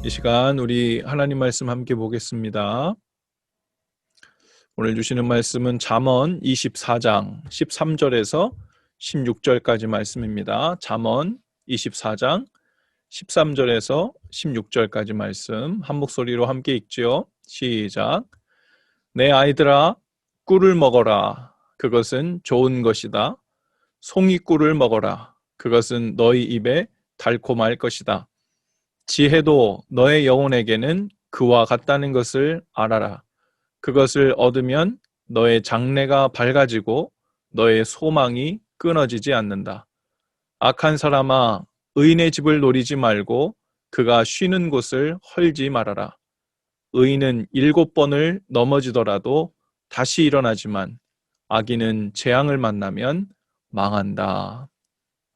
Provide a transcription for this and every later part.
이 시간 우리 하나님 말씀 함께 보겠습니다. 오늘 주시는 말씀은 잠언 24장 13절에서 16절까지 말씀입니다. 잠언 24장 13절에서 16절까지 말씀 한 목소리로 함께 읽지요. 시작. 내 아이들아, 꿀을 먹어라. 그것은 좋은 것이다. 송이꿀을 먹어라. 그것은 너희 입에 달콤할 것이다. 지혜도 너의 영혼에게는 그와 같다는 것을 알아라. 그것을 얻으면 너의 장래가 밝아지고 너의 소망이 끊어지지 않는다. 악한 사람아, 의인의 집을 노리지 말고 그가 쉬는 곳을 헐지 말아라. 의인은 7번을 넘어지더라도 다시 일어나지만 악인은 재앙을 만나면 망한다.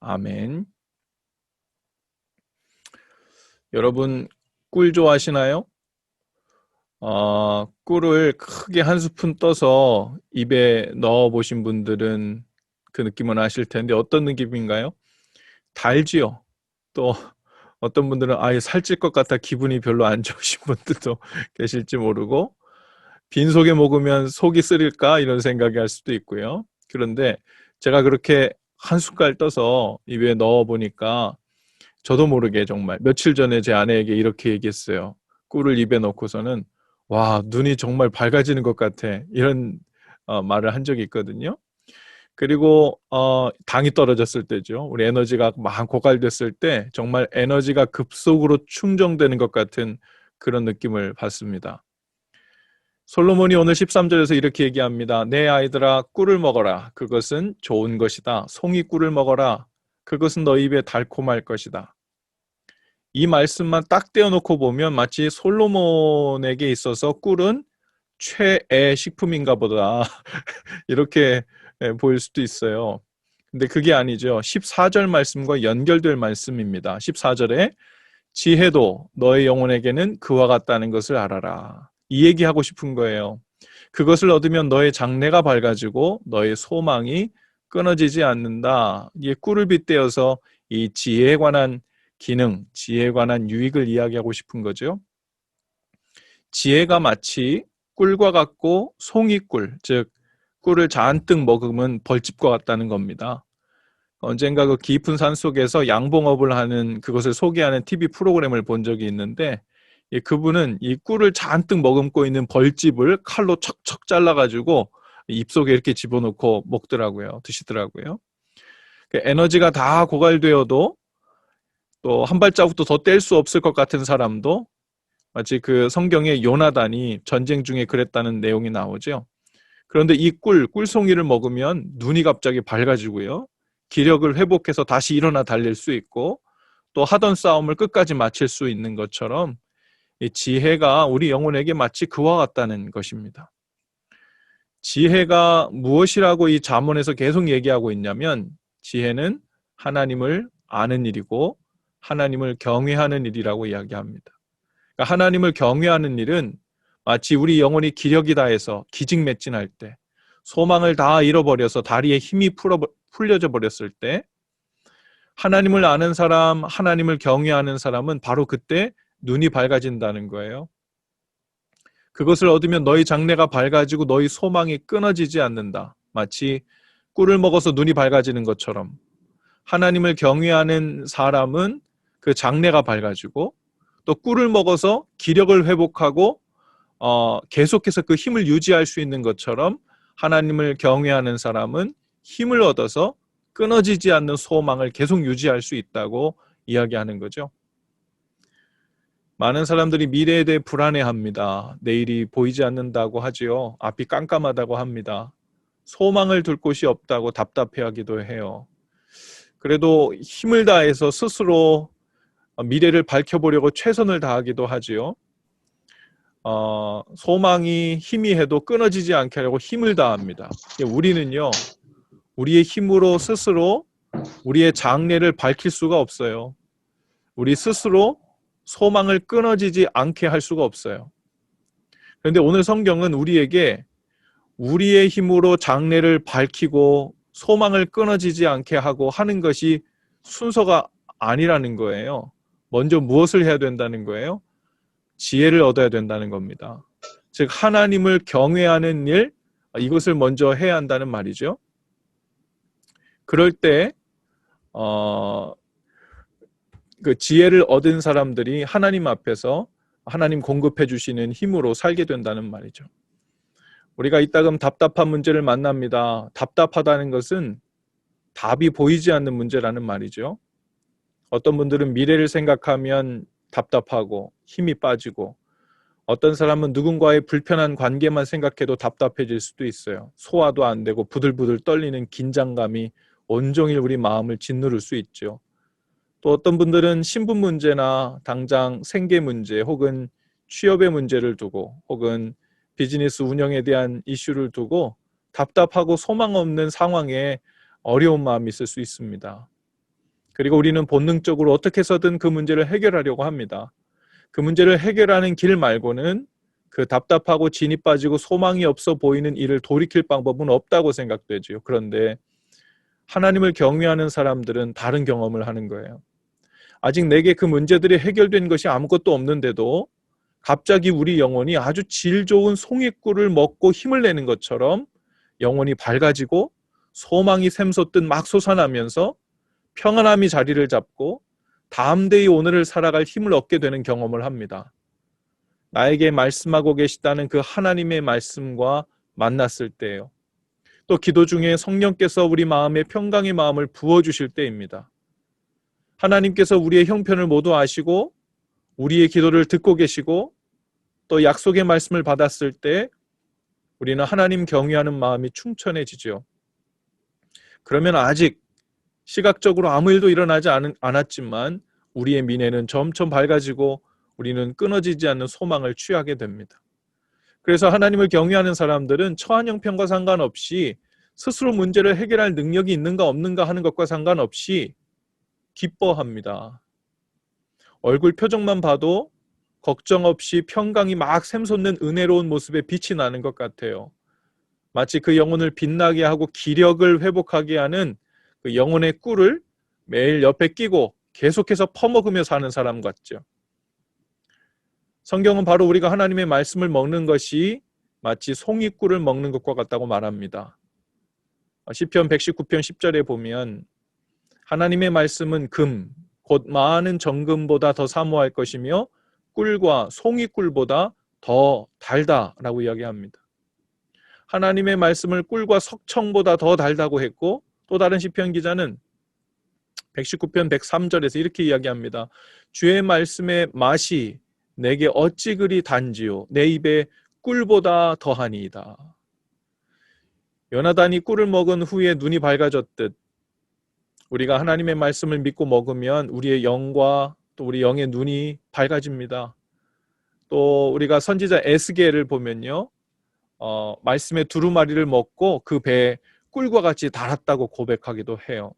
아멘. 여러분, 꿀 좋아하시나요? 꿀을 크게 한 스푼 떠서 입에 넣어 보신 분들은 그 느낌은 아실 텐데 어떤 느낌인가요? 달지요. 또 어떤 분들은 아예 살찔 것 같아 기분이 별로 안 좋으신 분들도 계실지 모르고 빈속에 먹으면 속이 쓰릴까 이런 생각이 할 수도 있고요. 그런데 제가 그렇게 한 숟갈 떠서 입에 넣어 보니까 저도 모르게 정말 며칠 전에 제 아내에게 이렇게 얘기했어요. 꿀을 입에 넣고서는 와, 눈이 정말 밝아지는 것 같아. 이런 말을 한 적이 있거든요. 그리고 당이 떨어졌을 때죠. 우리 에너지가 막 고갈됐을 때 정말 에너지가 급속으로 충전되는 것 같은 그런 느낌을 받습니다. 솔로몬이 오늘 13절에서 이렇게 얘기합니다. 내 아이들아, 꿀을 먹어라. 그것은 좋은 것이다. 송이꿀을 먹어라. 그것은 너희 입에 달콤할 것이다. 이 말씀만 딱 떼어놓고 보면 마치 솔로몬에게 있어서 꿀은 최애 식품인가 보다 이렇게 보일 수도 있어요. 근데 그게 아니죠. 14절 말씀과 연결될 말씀입니다. 14절에 지혜도 너의 영혼에게는 그와 같다는 것을 알아라. 이 얘기하고 싶은 거예요. 그것을 얻으면 너의 장래가 밝아지고 너의 소망이 끊어지지 않는다. 이게 꿀을 빗대어서 이 지혜에 관한 기능, 지혜에 관한 유익을 이야기하고 싶은 거죠. 지혜가 마치 꿀과 같고 송이꿀, 즉 꿀을 잔뜩 먹으면 벌집과 같다는 겁니다. 언젠가 그 깊은 산속에서 양봉업을 하는 그것을 소개하는 TV 프로그램을 본 적이 있는데 그분은 이 꿀을 잔뜩 머금고 있는 벌집을 칼로 척척 잘라가지고 입속에 이렇게 집어넣고 먹더라고요. 드시더라고요. 에너지가 다 고갈되어도 또 한 발자국도 더 뗄 수 없을 것 같은 사람도 마치 그 성경에 요나단이 전쟁 중에 그랬다는 내용이 나오죠. 그런데 이 꿀송이를 먹으면 눈이 갑자기 밝아지고요. 기력을 회복해서 다시 일어나 달릴 수 있고 또 하던 싸움을 끝까지 마칠 수 있는 것처럼 이 지혜가 우리 영혼에게 마치 그와 같다는 것입니다. 지혜가 무엇이라고 이 잠언에서 계속 얘기하고 있냐면 지혜는 하나님을 아는 일이고 하나님을 경외하는 일이라고 이야기합니다. 그러니까 하나님을 경외하는 일은 마치 우리 영혼이 기력이 다해서 기직맥진할 때 소망을 다 잃어버려서 다리에 힘이 풀려져 버렸을 때 하나님을 아는 사람, 하나님을 경외하는 사람은 바로 그때 눈이 밝아진다는 거예요. 그것을 얻으면 너희 장래가 밝아지고 너희 소망이 끊어지지 않는다. 마치 꿀을 먹어서 눈이 밝아지는 것처럼 하나님을 경외하는 사람은 그 장래가 밝아지고 또 꿀을 먹어서 기력을 회복하고 계속해서 그 힘을 유지할 수 있는 것처럼 하나님을 경외하는 사람은 힘을 얻어서 끊어지지 않는 소망을 계속 유지할 수 있다고 이야기하는 거죠. 많은 사람들이 미래에 대해 불안해합니다. 내일이 보이지 않는다고 하지요. 앞이 깜깜하다고 합니다. 소망을 둘 곳이 없다고 답답해하기도 해요. 그래도 힘을 다해서 스스로 미래를 밝혀보려고 최선을 다하기도 하지요. 소망이 희미해도 끊어지지 않게 하려고 힘을 다합니다. 우리는요, 우리의 힘으로 스스로 우리의 장래를 밝힐 수가 없어요. 우리 스스로 소망을 끊어지지 않게 할 수가 없어요. 그런데 오늘 성경은 우리에게 우리의 힘으로 장래를 밝히고 소망을 끊어지지 않게 하고 하는 것이 순서가 아니라는 거예요. 먼저 무엇을 해야 된다는 거예요? 지혜를 얻어야 된다는 겁니다. 즉 하나님을 경외하는 일, 이것을 먼저 해야 한다는 말이죠. 그럴 때 그 지혜를 얻은 사람들이 하나님 앞에서 하나님 공급해 주시는 힘으로 살게 된다는 말이죠. 우리가 이따금 답답한 문제를 만납니다. 답답하다는 것은 답이 보이지 않는 문제라는 말이죠. 어떤 분들은 미래를 생각하면 답답하고 힘이 빠지고, 어떤 사람은 누군가의 불편한 관계만 생각해도 답답해질 수도 있어요. 소화도 안 되고 부들부들 떨리는 긴장감이 온종일 우리 마음을 짓누를 수 있죠. 또 어떤 분들은 신분 문제나 당장 생계 문제 혹은 취업의 문제를 두고 혹은 비즈니스 운영에 대한 이슈를 두고 답답하고 소망 없는 상황에 어려운 마음이 있을 수 있습니다. 그리고 우리는 본능적으로 어떻게 해서든 그 문제를 해결하려고 합니다. 그 문제를 해결하는 길 말고는 그 답답하고 진이 빠지고 소망이 없어 보이는 일을 돌이킬 방법은 없다고 생각되지요. 그런데 하나님을 경외하는 사람들은 다른 경험을 하는 거예요. 아직 내게 그 문제들이 해결된 것이 아무것도 없는데도 갑자기 우리 영혼이 아주 질 좋은 송이꿀을 먹고 힘을 내는 것처럼 영혼이 밝아지고 소망이 샘솟듯 막 솟아나면서 평안함이 자리를 잡고 다음 데이 오늘을 살아갈 힘을 얻게 되는 경험을 합니다. 나에게 말씀하고 계시다는 그 하나님의 말씀과 만났을 때예요. 또 기도 중에 성령께서 우리 마음에 평강의 마음을 부어주실 때입니다. 하나님께서 우리의 형편을 모두 아시고 우리의 기도를 듣고 계시고 또 약속의 말씀을 받았을 때 우리는 하나님 경외하는 마음이 충천해지죠. 그러면 아직 시각적으로 아무 일도 일어나지 않았지만 우리의 미래는 점점 밝아지고 우리는 끊어지지 않는 소망을 취하게 됩니다. 그래서 하나님을 경외하는 사람들은 처한 형편과 상관없이 스스로 문제를 해결할 능력이 있는가 없는가 하는 것과 상관없이 기뻐합니다. 얼굴 표정만 봐도 걱정 없이 평강이 막 샘솟는 은혜로운 모습에 빛이 나는 것 같아요. 마치 그 영혼을 빛나게 하고 기력을 회복하게 하는 그 영혼의 꿀을 매일 옆에 끼고 계속해서 퍼먹으며 사는 사람 같죠. 성경은 바로 우리가 하나님의 말씀을 먹는 것이 마치 송이꿀을 먹는 것과 같다고 말합니다. 시편 119편 10절에 보면 하나님의 말씀은 금, 곧 많은 정금보다 더 사모할 것이며 꿀과 송이꿀보다 더 달다라고 이야기합니다. 하나님의 말씀을 꿀과 석청보다 더 달다고 했고, 또 다른 시편 기자는 119편 103절에서 이렇게 이야기합니다. 주의 말씀의 맛이 내게 어찌 그리 단지요 내 입에 꿀보다 더하니이다. 요나단이 꿀을 먹은 후에 눈이 밝아졌듯 우리가 하나님의 말씀을 믿고 먹으면 우리의 영과 또 우리 영의 눈이 밝아집니다. 또 우리가 선지자 에스겔을 보면요, 말씀의 두루마리를 먹고 그 배에 꿀과 같이 달았다고 고백하기도 해요.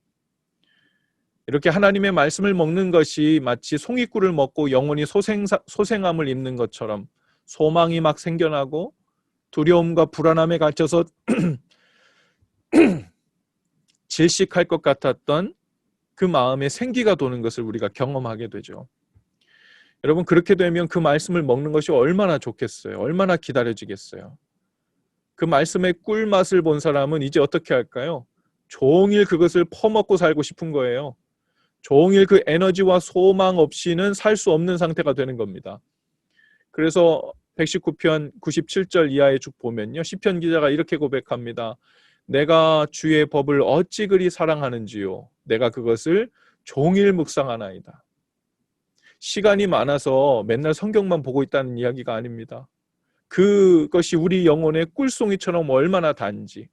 이렇게 하나님의 말씀을 먹는 것이 마치 송이꿀을 먹고 영혼이 소생함을 입는 것처럼 소망이 막 생겨나고 두려움과 불안함에 갇혀서 질식할 것 같았던 그 마음에 생기가 도는 것을 우리가 경험하게 되죠. 여러분, 그렇게 되면 그 말씀을 먹는 것이 얼마나 좋겠어요. 얼마나 기다려지겠어요. 그 말씀의 꿀맛을 본 사람은 이제 어떻게 할까요? 종일 그것을 퍼먹고 살고 싶은 거예요. 종일 그 에너지와 소망 없이는 살 수 없는 상태가 되는 겁니다. 그래서 119편 97절 이하에 쭉 보면요, 시편 기자가 이렇게 고백합니다. 내가 주의 법을 어찌 그리 사랑하는지요. 내가 그것을 종일 묵상하나이다. 시간이 많아서 맨날 성경만 보고 있다는 이야기가 아닙니다. 그것이 우리 영혼의 꿀송이처럼 얼마나 단지,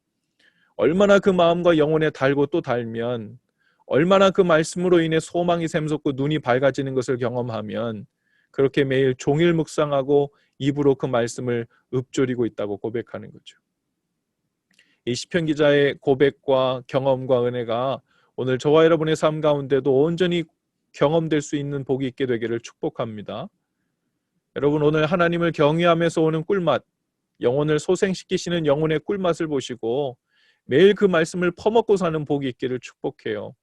얼마나 그 마음과 영혼에 달고 또 달면, 얼마나 그 말씀으로 인해 소망이 샘솟고 눈이 밝아지는 것을 경험하면 그렇게 매일 종일 묵상하고 입으로 그 말씀을 읊조리고 있다고 고백하는 거죠. 이 시편 기자의 고백과 경험과 은혜가 오늘 저와 여러분의 삶 가운데도 온전히 경험될 수 있는 복이 있게 되기를 축복합니다. 여러분, 오늘 하나님을 경외하면서 오는 꿀맛, 영혼을 소생시키시는 영혼의 꿀맛을 보시고 매일 그 말씀을 퍼먹고 사는 복이 있기를 축복해요.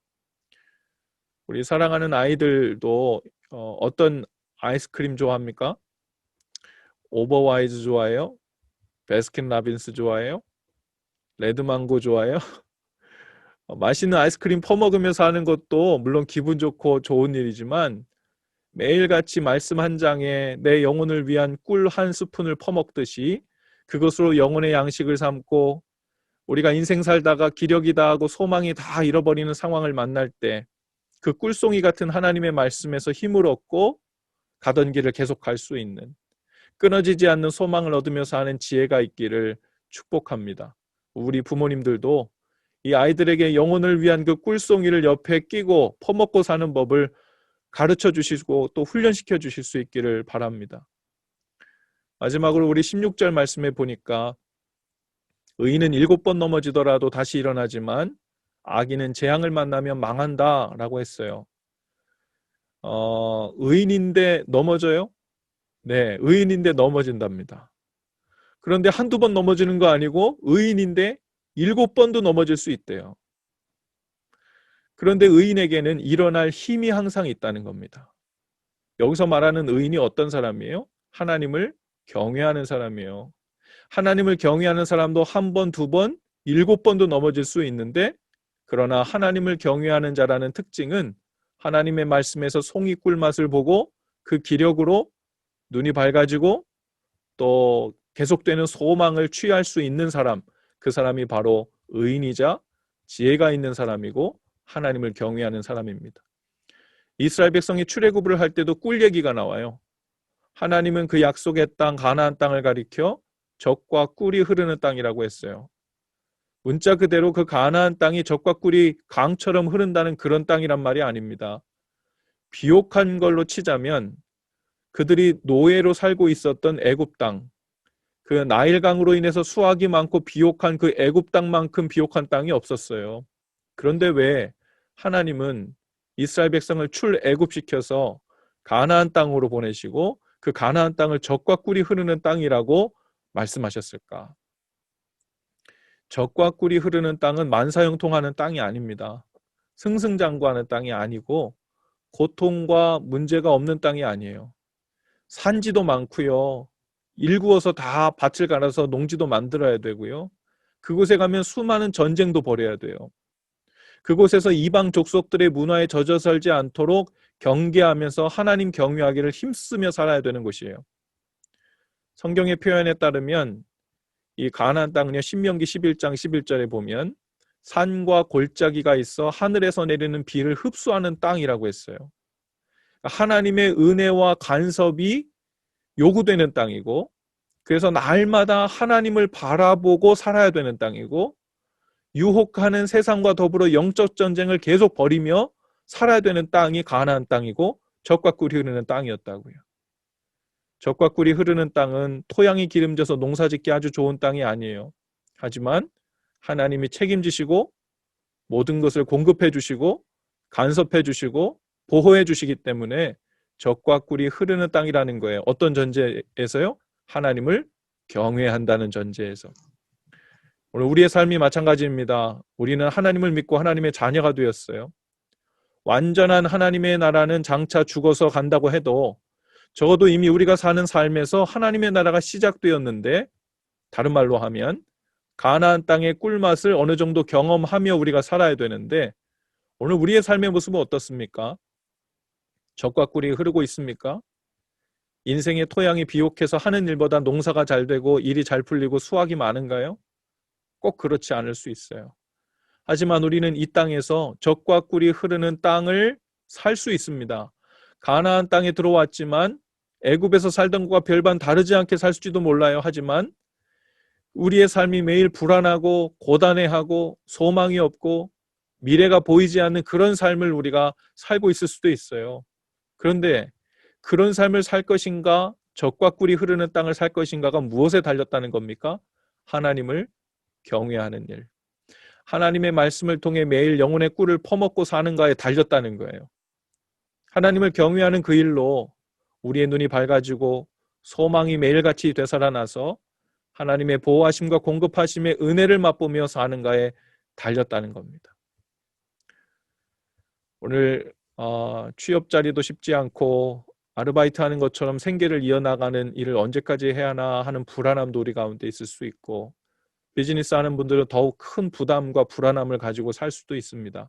우리 사랑하는 아이들도 어떤 아이스크림 좋아합니까? 오버와이즈 좋아해요? 베스킨 라빈스 좋아해요? 레드망고 좋아해요? 맛있는 아이스크림 퍼먹으면서 하는 것도 물론 기분 좋고 좋은 일이지만 매일같이 말씀 한 장에 내 영혼을 위한 꿀 한 스푼을 퍼먹듯이 그것으로 영혼의 양식을 삼고 우리가 인생 살다가 기력이 다하고 소망이 다 잃어버리는 상황을 만날 때 그 꿀송이 같은 하나님의 말씀에서 힘을 얻고 가던 길을 계속 갈 수 있는 끊어지지 않는 소망을 얻으면서 하는 지혜가 있기를 축복합니다. 우리 부모님들도 이 아이들에게 영혼을 위한 그 꿀송이를 옆에 끼고 퍼먹고 사는 법을 가르쳐 주시고 또 훈련시켜 주실 수 있기를 바랍니다. 마지막으로 우리 16절 말씀에 보니까 의인은 7번 넘어지더라도 다시 일어나지만 악인은 재앙을 만나면 망한다 라고 했어요. 의인인데 넘어져요? 네, 의인인데 넘어진답니다. 그런데 한두 번 넘어지는 거 아니고 의인인데 7번도 넘어질 수 있대요. 그런데 의인에게는 일어날 힘이 항상 있다는 겁니다. 여기서 말하는 의인이 어떤 사람이에요? 하나님을 경외하는 사람이에요. 하나님을 경외하는 사람도 한 번, 두 번, 7번도 넘어질 수 있는데 그러나 하나님을 경외하는 자라는 특징은 하나님의 말씀에서 송이 꿀맛을 보고 그 기력으로 눈이 밝아지고 또 계속되는 소망을 취할 수 있는 사람, 그 사람이 바로 의인이자 지혜가 있는 사람이고 하나님을 경외하는 사람입니다. 이스라엘 백성이 출애굽을 할 때도 꿀 얘기가 나와요. 하나님은 그 약속의 땅 가나안 땅을 가리켜 젖과 꿀이 흐르는 땅이라고 했어요. 문자 그대로 그 가나안 땅이 젖과 꿀이 강처럼 흐른다는 그런 땅이란 말이 아닙니다. 비옥한 걸로 치자면 그들이 노예로 살고 있었던 애굽 땅, 그 나일강으로 인해서 수확이 많고 비옥한 그 애굽 땅만큼 비옥한 땅이 없었어요. 그런데 왜 하나님은 이스라엘 백성을 출애굽시켜서 가나안 땅으로 보내시고 그 가나안 땅을 젖과 꿀이 흐르는 땅이라고 말씀하셨을까? 젖과 꿀이 흐르는 땅은 만사형통하는 땅이 아닙니다. 승승장구하는 땅이 아니고 고통과 문제가 없는 땅이 아니에요. 산지도 많고요. 일구어서 다 밭을 갈아서 농지도 만들어야 되고요. 그곳에 가면 수많은 전쟁도 벌여야 돼요. 그곳에서 이방 족속들의 문화에 젖어 살지 않도록 경계하면서 하나님 경외하기를 힘쓰며 살아야 되는 곳이에요. 성경의 표현에 따르면 이 가나안 땅은요, 신명기 11장 11절에 보면 산과 골짜기가 있어 하늘에서 내리는 비를 흡수하는 땅이라고 했어요. 하나님의 은혜와 간섭이 요구되는 땅이고 그래서 날마다 하나님을 바라보고 살아야 되는 땅이고 유혹하는 세상과 더불어 영적 전쟁을 계속 벌이며 살아야 되는 땅이 가나안 땅이고 젖과 꿀이 흐르는 땅이었다고요. 젖과 꿀이 흐르는 땅은 토양이 기름져서 농사짓기 아주 좋은 땅이 아니에요. 하지만 하나님이 책임지시고 모든 것을 공급해 주시고 간섭해 주시고 보호해 주시기 때문에 젖과 꿀이 흐르는 땅이라는 거예요. 어떤 전제에서요? 하나님을 경외한다는 전제에서. 오늘 우리의 삶이 마찬가지입니다. 우리는 하나님을 믿고 하나님의 자녀가 되었어요. 완전한 하나님의 나라는 장차 죽어서 간다고 해도 적어도 이미 우리가 사는 삶에서 하나님의 나라가 시작되었는데 다른 말로 하면 가나안 땅의 꿀맛을 어느 정도 경험하며 우리가 살아야 되는데 오늘 우리의 삶의 모습은 어떻습니까? 젖과 꿀이 흐르고 있습니까? 인생의 토양이 비옥해서 하는 일보다 농사가 잘 되고 일이 잘 풀리고 수확이 많은가요? 꼭 그렇지 않을 수 있어요. 하지만 우리는 이 땅에서 젖과 꿀이 흐르는 땅을 살 수 있습니다. 가나안 땅에 들어왔지만 애굽에서 살던 것과 별반 다르지 않게 살지도 몰라요. 하지만 우리의 삶이 매일 불안하고 고단해하고 소망이 없고 미래가 보이지 않는 그런 삶을 우리가 살고 있을 수도 있어요. 그런데 그런 삶을 살 것인가 젖과 꿀이 흐르는 땅을 살 것인가가 무엇에 달렸다는 겁니까? 하나님을 경외하는 일. 하나님의 말씀을 통해 매일 영혼의 꿀을 퍼먹고 사는가에 달렸다는 거예요. 하나님을 경외하는 그 일로 우리의 눈이 밝아지고 소망이 매일같이 되살아나서 하나님의 보호하심과 공급하심의 은혜를 맛보며 사는가에 달렸다는 겁니다. 오늘 취업 자리도 쉽지 않고 아르바이트 하는 것처럼 생계를 이어나가는 일을 언제까지 해야 하나 하는 불안함도 우리 가운데 있을 수 있고, 비즈니스 하는 분들은 더욱 큰 부담과 불안함을 가지고 살 수도 있습니다.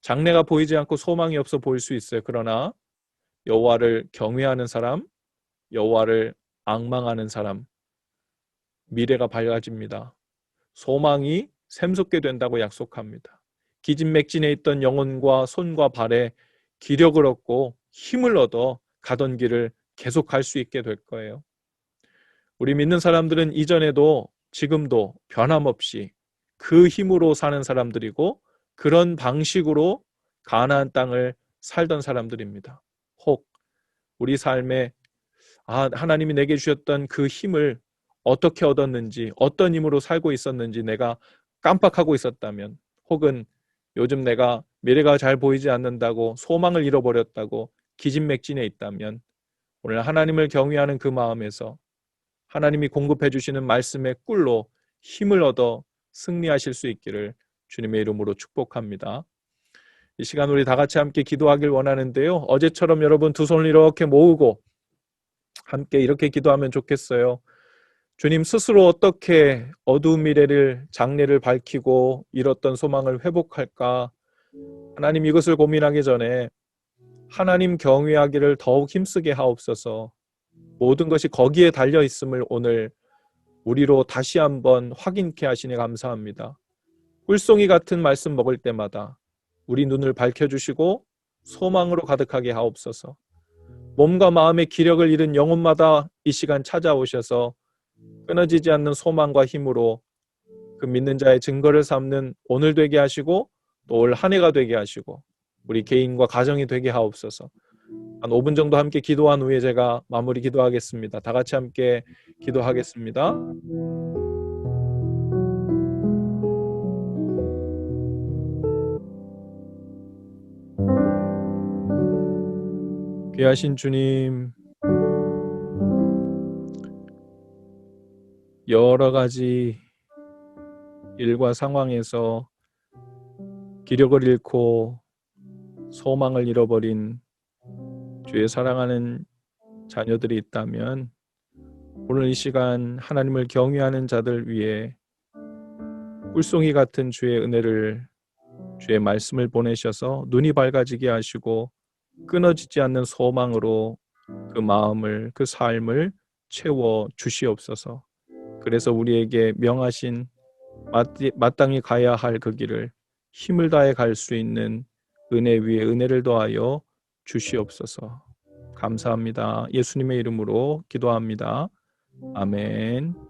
장래가 보이지 않고 소망이 없어 보일 수 있어요. 그러나 여호와를 경외하는 사람, 여호와를 앙망하는 사람, 미래가 밝아집니다. 소망이 샘솟게 된다고 약속합니다. 기진맥진해 있던 영혼과 손과 발에 기력을 얻고 힘을 얻어 가던 길을 계속 갈 수 있게 될 거예요. 우리 믿는 사람들은 이전에도 지금도 변함없이 그 힘으로 사는 사람들이고, 그런 방식으로 가나안 땅을 살던 사람들입니다. 혹 우리 삶에 하나님이 내게 주셨던 그 힘을 어떻게 얻었는지, 어떤 힘으로 살고 있었는지 내가 깜빡하고 있었다면, 혹은 요즘 내가 미래가 잘 보이지 않는다고 소망을 잃어버렸다고 기진맥진해 있다면, 오늘 하나님을 경외하는 그 마음에서 하나님이 공급해 주시는 말씀의 꿀로 힘을 얻어 승리하실 수 있기를 주님의 이름으로 축복합니다. 이 시간 우리 다 같이 함께 기도하길 원하는데요. 어제처럼 여러분 두 손을 이렇게 모으고 함께 이렇게 기도하면 좋겠어요. 주님, 스스로 어떻게 어두운 미래를, 장래를 밝히고 잃었던 소망을 회복할까? 하나님, 이것을 고민하기 전에 하나님 경외하기를 더욱 힘쓰게 하옵소서. 모든 것이 거기에 달려 있음을 오늘 우리로 다시 한번 확인케 하시니 감사합니다. 꿀송이 같은 말씀 먹을 때마다 우리 눈을 밝혀주시고 소망으로 가득하게 하옵소서. 몸과 마음의 기력을 잃은 영혼마다 이 시간 찾아오셔서 끊어지지 않는 소망과 힘으로 그 믿는 자의 증거를 삼는 오늘 되게 하시고, 또 올 한 해가 되게 하시고, 우리 개인과 가정이 되게 하옵소서. 한 5분 정도 함께 기도한 후에 제가 마무리 기도하겠습니다. 다 같이 함께 기도하겠습니다. 귀하신 주님, 여러 가지 일과 상황에서 기력을 잃고 소망을 잃어버린 주의 사랑하는 자녀들이 있다면, 오늘 이 시간 하나님을 경외하는 자들 위해 꿀송이 같은 주의 은혜를, 주의 말씀을 보내셔서 눈이 밝아지게 하시고 끊어지지 않는 소망으로 그 마음을, 그 삶을 채워 주시옵소서. 그래서 우리에게 명하신 마땅히 가야 할 그 길을 힘을 다해 갈 수 있는 은혜 위에 은혜를 더하여 주시옵소서. 감사합니다. 예수님의 이름으로 기도합니다. 아멘.